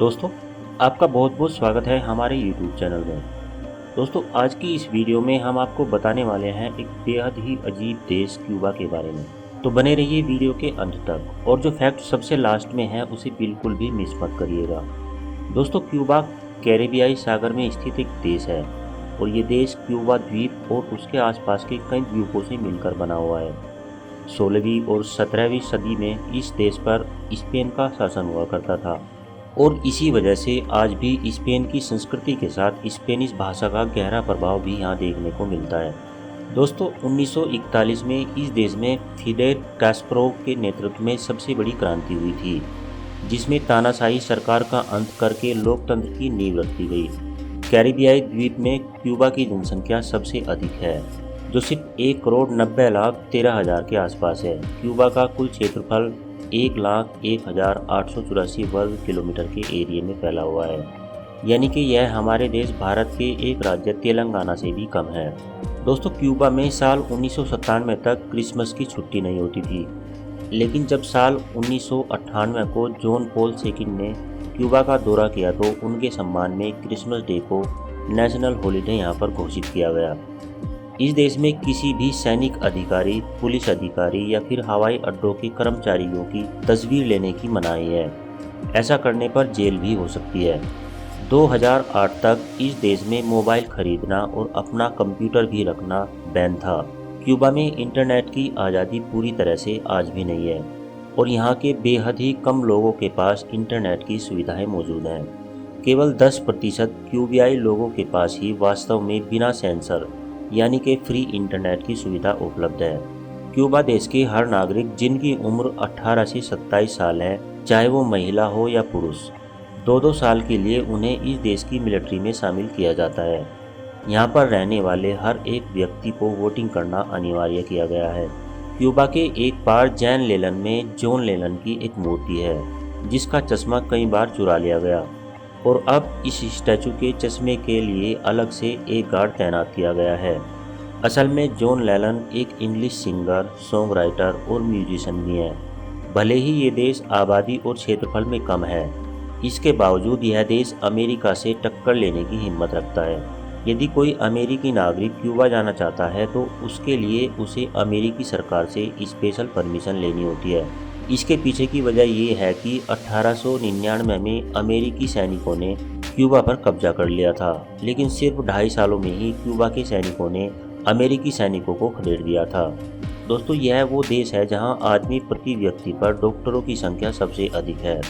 दोस्तों, आपका बहुत बहुत स्वागत है हमारे YouTube चैनल में। दोस्तों, आज की इस वीडियो में हम आपको बताने वाले हैं एक बेहद ही अजीब देश क्यूबा के बारे में। तो बने रहिए वीडियो के अंत तक और जो फैक्ट सबसे लास्ट में है उसे बिल्कुल भी मिस मत करिएगा। दोस्तों, क्यूबा कैरेबियाई सागर में स्थित एक देश है और ये देश क्यूबा द्वीप और उसके आसपास के कई द्वीपों से मिलकर बना हुआ है। 16वीं और 17वीं सदी में इस देश पर स्पेन का शासन हुआ करता था और इसी वजह से आज भी स्पेन की संस्कृति के साथ स्पेनिश भाषा का गहरा प्रभाव भी यहाँ देखने को मिलता है। दोस्तों, 1941 में इस देश में फिडेल कैस्ट्रो के नेतृत्व में सबसे बड़ी क्रांति हुई थी, जिसमें तानाशाही सरकार का अंत करके लोकतंत्र की नींव रखी गई। कैरिबियाई द्वीप में क्यूबा की जनसंख्या सबसे अधिक है, जो सिर्फ 1,90,13,000 के आसपास है। क्यूबा का कुल क्षेत्रफल 1,01,884 वर्ग किलोमीटर के एरिया में फैला हुआ है, यानी कि यह हमारे देश भारत के एक राज्य तेलंगाना से भी कम है। दोस्तों, क्यूबा में साल 1997 तक क्रिसमस की छुट्टी नहीं होती थी, लेकिन जब साल 1998 को जॉन पॉल II ने क्यूबा का दौरा किया तो उनके सम्मान में क्रिसमस डे को नेशनल हॉलिडे यहाँ पर घोषित किया गया। इस देश में किसी भी सैनिक अधिकारी, पुलिस अधिकारी या फिर हवाई अड्डों के कर्मचारियों की तस्वीर लेने की मनाही है। ऐसा करने पर जेल भी हो सकती है। 2008 तक इस देश में मोबाइल खरीदना और अपना कंप्यूटर भी रखना बैन था। क्यूबा में इंटरनेट की आज़ादी पूरी तरह से आज भी नहीं है और यहाँ के बेहद ही कम लोगों के पास इंटरनेट की सुविधाएं मौजूद हैं। केवल 10% क्यूबियाई लोगों के पास ही वास्तव में बिना सेंसर यानी कि फ्री इंटरनेट की सुविधा उपलब्ध है। क्यूबा देश के हर नागरिक जिनकी उम्र 18 से 27 साल है, चाहे वो महिला हो या पुरुष, 2-2 साल के लिए उन्हें इस देश की मिलिट्री में शामिल किया जाता है। यहाँ पर रहने वाले हर एक व्यक्ति को वोटिंग करना अनिवार्य किया गया है। क्यूबा के एक बार जैन लेलन में जॉन लेलन की एक मूर्ति है, जिसका चश्मा कई बार चुरा लिया गया और अब इस स्टैचू के चश्मे के लिए अलग से एक गार्ड तैनात किया गया है। असल में जॉन लेलन एक इंग्लिश सिंगर, सॉन्ग राइटर और म्यूजिशियन भी हैं। भले ही ये देश आबादी और क्षेत्रफल में कम है, इसके बावजूद यह देश अमेरिका से टक्कर लेने की हिम्मत रखता है। यदि कोई अमेरिकी नागरिक क्यूबा जाना चाहता है तो उसके लिए उसे अमेरिकी सरकार से स्पेशल परमिशन लेनी होती है। इसके पीछे की वजह ये है कि 1899 में अमेरिकी सैनिकों ने क्यूबा पर कब्जा कर लिया था, लेकिन सिर्फ 2.5 सालों में ही क्यूबा के सैनिकों ने अमेरिकी सैनिकों को खदेड़ दिया था। दोस्तों, यह वो देश है जहां आदमी प्रति व्यक्ति पर डॉक्टरों की संख्या सबसे अधिक है,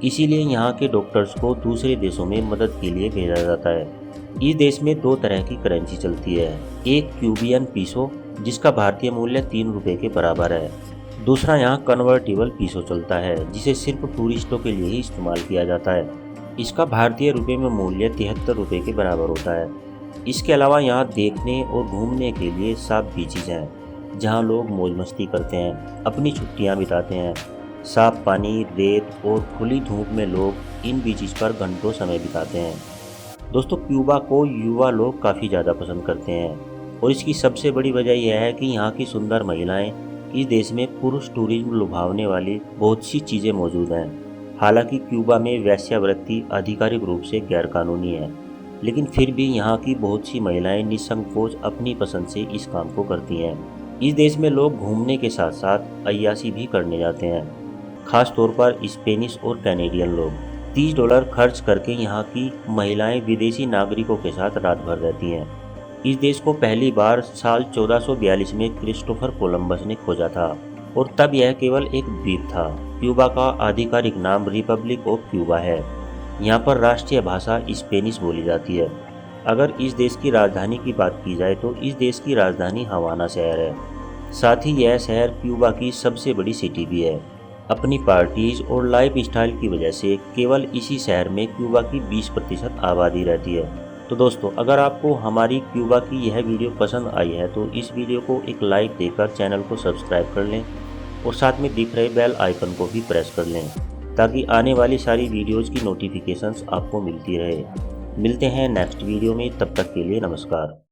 इसीलिए यहाँ के डॉक्टर्स को दूसरे देशों में मदद के लिए भेजा जाता है। इस देश में 2 तरह की करेंसी चलती है, एक क्यूबियन पीसो जिसका भारतीय मूल्य 3 रुपये के बराबर है, दूसरा यहाँ कन्वर्टिबल पीसो चलता है जिसे सिर्फ टूरिस्टों के लिए ही इस्तेमाल किया जाता है। इसका भारतीय रुपये में मूल्य 73 रुपये के बराबर होता है। इसके अलावा यहाँ देखने और घूमने के लिए 7 बीचेज हैं जहाँ लोग मौज मस्ती करते हैं, अपनी छुट्टियाँ बिताते हैं। साफ पानी, रेत और खुली धूप में लोग इन बीचेज पर घंटों समय बिताते हैं। दोस्तों, क्यूबा को युवा लोग काफ़ी ज़्यादा पसंद करते हैं और इसकी सबसे बड़ी वजह यह है कि यहाँ की सुंदर महिलाएं, इस देश में पुरुष टूरिज्म लुभावने वाली बहुत सी चीज़ें मौजूद हैं। हालांकि क्यूबा में वेश्यावृत्ति आधिकारिक रूप से गैरकानूनी है, लेकिन फिर भी यहाँ की बहुत सी महिलाएं निसंकोच अपनी पसंद से इस काम को करती हैं। इस देश में लोग घूमने के साथ साथ अय्याशी भी करने जाते हैं, खास तौर पर स्पेनिश और कैनेडियन लोग। $30 खर्च करके यहाँ की महिलाएं विदेशी नागरिकों के साथ रात भर रहती हैं। इस देश को पहली बार साल 1442 में क्रिस्टोफर कोलंबस ने खोजा था और तब यह केवल एक द्वीप था। क्यूबा का आधिकारिक नाम रिपब्लिक ऑफ क्यूबा है। यहाँ पर राष्ट्रीय भाषा स्पेनिश बोली जाती है। अगर इस देश की राजधानी की बात की जाए तो इस देश की राजधानी हवाना शहर है। साथ ही यह शहर क्यूबा की सबसे बड़ी सिटी भी है। अपनी पार्टीज और लाइफ स्टाइल की वजह से केवल इसी शहर में क्यूबा की 20% आबादी रहती है। तो दोस्तों, अगर आपको हमारी क्यूबा की यह वीडियो पसंद आई है तो इस वीडियो को एक लाइक देकर चैनल को सब्सक्राइब कर लें और साथ में दिख रहे बेल आइकन को भी प्रेस कर लें, ताकि आने वाली सारी वीडियोज़ की नोटिफिकेशंस आपको मिलती रहे। मिलते हैं नेक्स्ट वीडियो में, तब तक के लिए नमस्कार।